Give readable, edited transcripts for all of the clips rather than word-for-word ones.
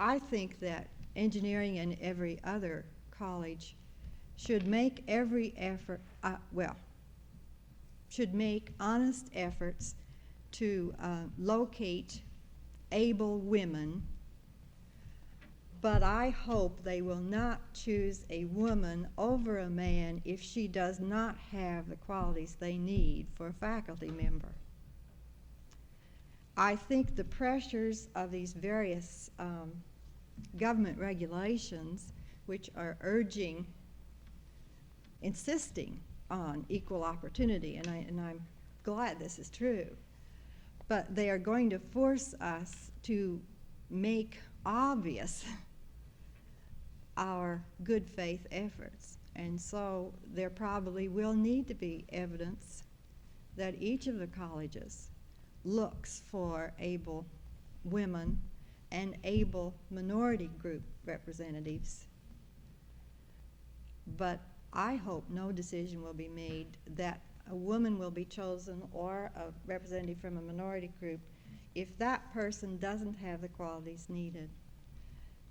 I think that engineering and every other college should make every effort, should make honest efforts to locate able women, but I hope they will not choose a woman over a man if she does not have the qualities they need for a faculty member. I think the pressures of these various government regulations, which are insisting on equal opportunity, and I'm glad this is true, but they are going to force us to make obvious our good faith efforts. And so there probably will need to be evidence that each of the colleges looks for able women and able minority group representatives. But I hope no decision will be made that a woman will be chosen or a representative from a minority group if that person doesn't have the qualities needed.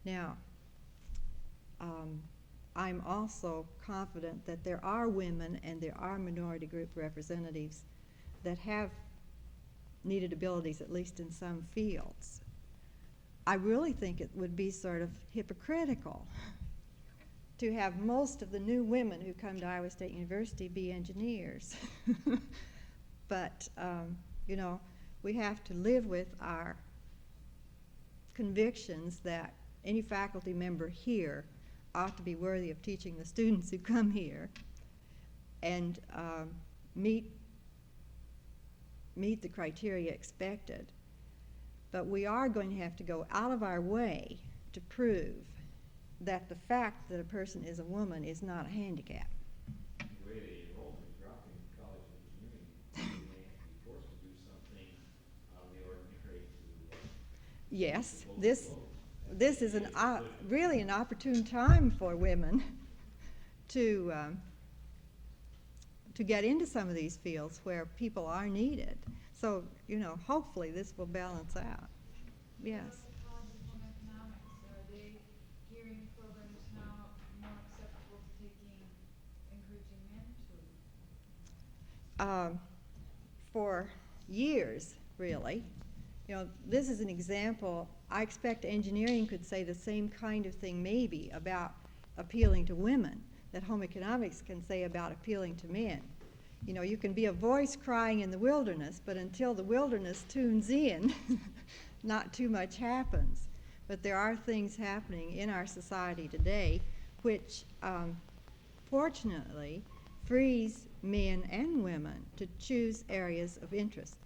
Now, I'm also confident that there are women and there are minority group representatives that have needed abilities, at least in some fields. I really think it would be sort of hypocritical to have most of the new women who come to Iowa State University be engineers. But, you know, we have to live with our convictions that any faculty member here ought to be worthy of teaching the students who come here and meet the criteria expected. But we are going to have to go out of our way to prove that the fact that a person is a woman is not a handicap. The way the enrollment is dropping in college engineering, they may have to be forced to do something out of the ordinary to Yes, this is really an opportune time for women to get into some of these fields where people are needed. So, you know, hopefully this will balance out. Yes. College of Home Economics, are they gearing programs now more acceptable to encouraging men to? For years, really. You know, this is an example. I expect engineering could say the same kind of thing maybe about appealing to women that home economics can say about appealing to men. You know, you can be a voice crying in the wilderness, but until the wilderness tunes in, not too much happens. But there are things happening in our society today which, fortunately, frees men and women to choose areas of interest.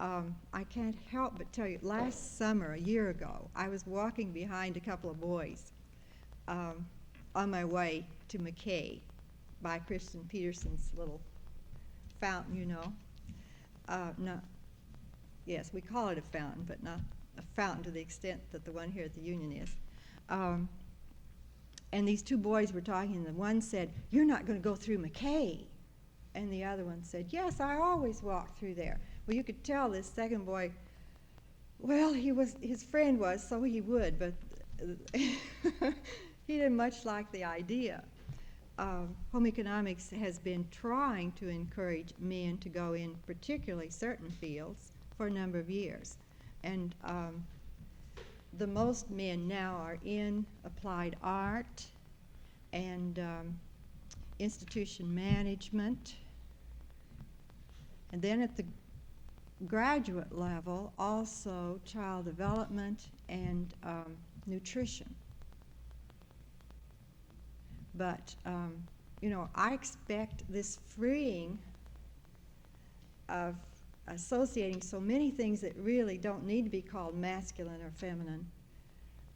I can't help but tell you, last summer, a year ago, I was walking behind a couple of boys on my way to McKay by Christian Peterson's little fountain, you know. Yes, we call it a fountain, but not a fountain to the extent that the one here at the Union is. And these two boys were talking, and the one said, "You're not going to go through McKay." And the other one said, "Yes, I always walk through there." Well, you could tell this second boy, well, his friend was, so he would, but he didn't much like the idea. Home economics has been trying to encourage men to go in particularly certain fields for a number of years. And the most men now are in applied art and institution management. And then at the graduate level, also child development and nutrition. But, you know, I expect this freeing of associating so many things that really don't need to be called masculine or feminine,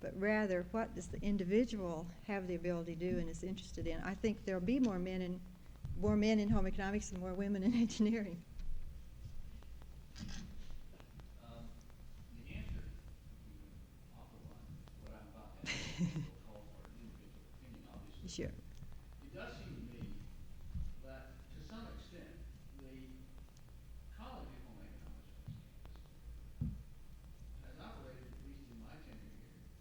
but rather what does the individual have the ability to do and is interested in. I think there'll be more men in home economics and more women in engineering. The answer to offer one, what I'm about to ask will call for an individual opinion, obviously. Sure. It does seem to me that, to some extent, the College of Home Economics has operated, at least in my tenure here,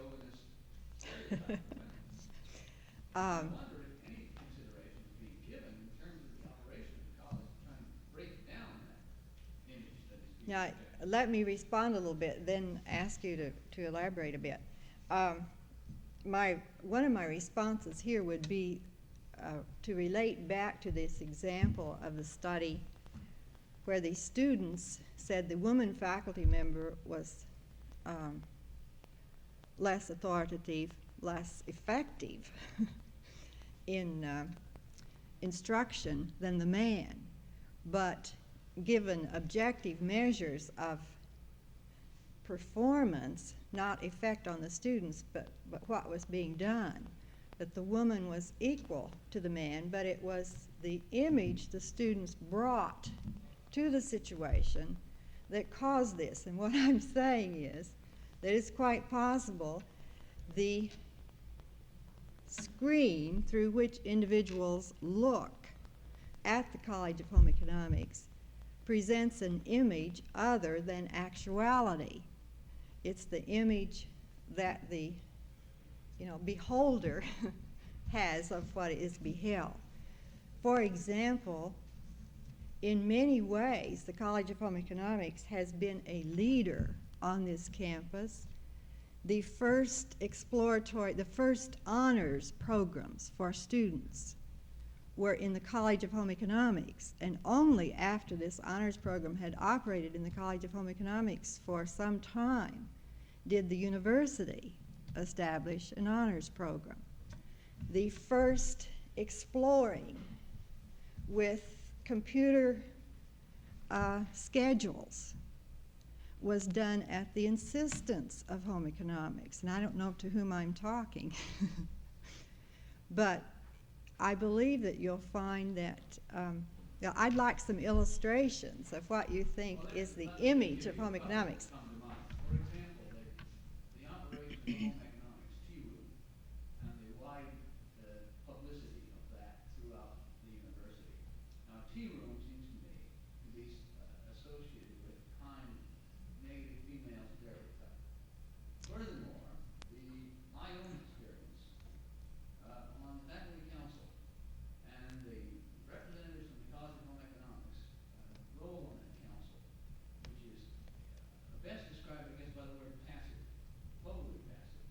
chauvinist stereotype. I Um, wonder if any consideration is being given in terms of the operation of the college to try and break down that image that is being Now, projected. let me respond a little bit, then ask you to elaborate a bit. One of my responses here would be to relate back to this example of the study where the students said the woman faculty member was less authoritative, less effective in instruction than the man. But given objective measures of performance, not effect on the students, but what was being done, that the woman was equal to the man, but it was the image the students brought to the situation that caused this. And what I'm saying is that it's quite possible the screen through which individuals look at the College of Home Economics presents an image other than actuality. It's the image that the beholder has of what is beheld. For example, in many ways, the College of Home Economics has been a leader on this campus. The first honors programs for students were in the College of Home Economics, and only after this honors program had operated in the College of Home Economics for some time did the university establish an honors program. The first exploring with computer schedules was done at the insistence of home economics, and I don't know to whom I'm talking, but I believe that you'll find that I'd like some illustrations of what you think is the image of home economics. Come to mind. For example, the operation of home economics tea room and the wide publicity of that throughout the university. Now, tea room seems to me to be associated with kind, negative female stereotype. Furthermore, my own experience on the faculty council and the representatives from the College of Home Economics role on that council, which is best described, I guess, by the word passive, totally passive.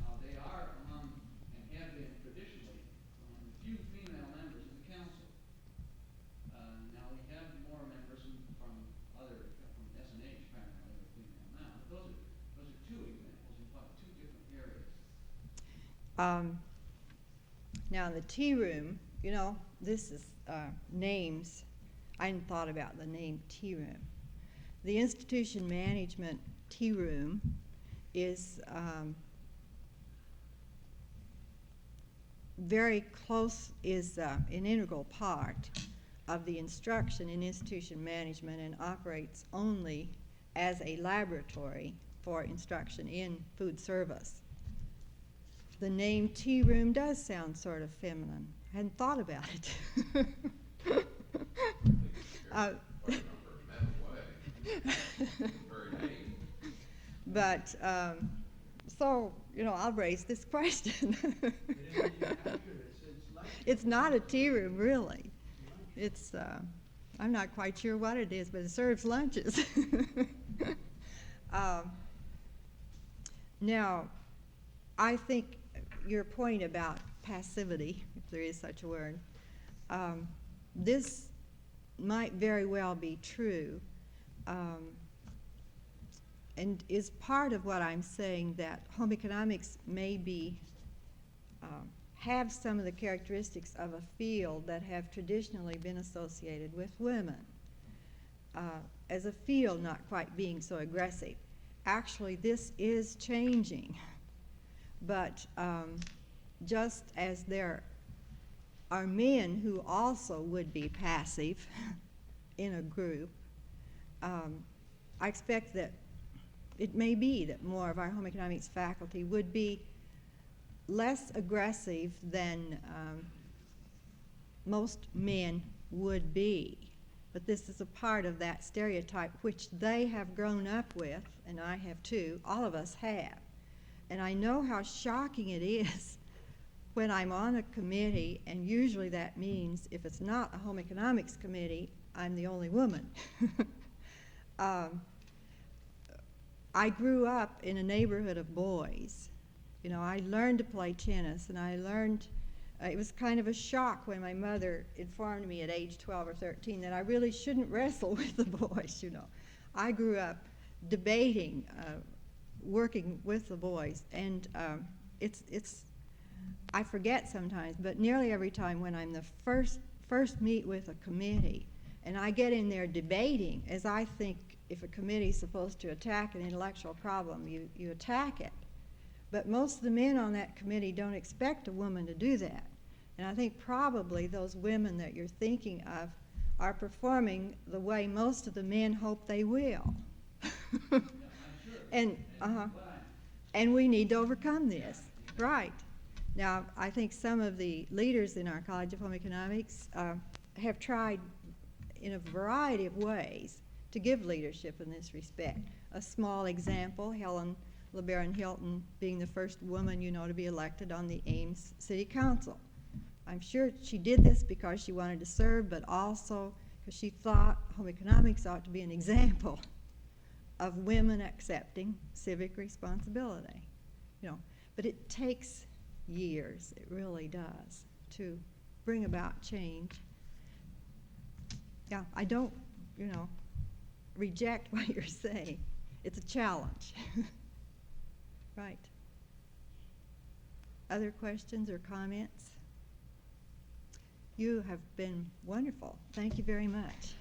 Now, they are among, and have been traditionally, among the few female members of the council. Now, we have more members from S&H primarily, are female now, but those are two examples in what, two different areas. Now, the tea room, this is names. I hadn't thought about the name tea room. The institution management tea room is very close, is an integral part of the instruction in institution management and operates only as a laboratory for instruction in food service. The name tea room does sound sort of feminine. I hadn't thought about it. But, I'll raise this question. It's not a tea room, really. It's, I'm not quite sure what it is, but it serves lunches. Now, I think your point about passivity, if there is such a word, this might very well be true, and is part of what I'm saying, that home economics may be have some of the characteristics of a field that have traditionally been associated with women. As a field not quite being so aggressive. Actually, this is changing, but just as there are men who also would be passive in a group, I expect that it may be that more of our home economics faculty would be less aggressive than most men would be. But this is a part of that stereotype which they have grown up with, and I have too, all of us have, And I know how shocking it is when I'm on a committee, and usually that means if it's not a home economics committee, I'm the only woman. I grew up in a neighborhood of boys. You know, I learned to play tennis, and I learned, it was kind of a shock when my mother informed me at age 12 or 13 that I really shouldn't wrestle with the boys, you know. I grew up debating, working with the boys, and I forget sometimes, but nearly every time when I'm the first meet with a committee, and I get in there debating, as I think if a committee is supposed to attack an intellectual problem, you attack it. But most of the men on that committee don't expect a woman to do that. And I think probably those women that you're thinking of are performing the way most of the men hope they will. Yeah, I'm sure. And, and we need to overcome this. Right. Now, I think some of the leaders in our College of Home Economics have tried in a variety of ways to give leadership in this respect. A small example, Helen LeBaron Hilton being the first woman, you know, to be elected on the Ames City Council. I'm sure she did this because she wanted to serve, but also because she thought home economics ought to be an example of women accepting civic responsibility. You know, but it takes years, it really does, to bring about change. Yeah, I don't, you know, reject what you're saying. It's a challenge. Right. Other questions or comments? You have been wonderful. Thank you very much.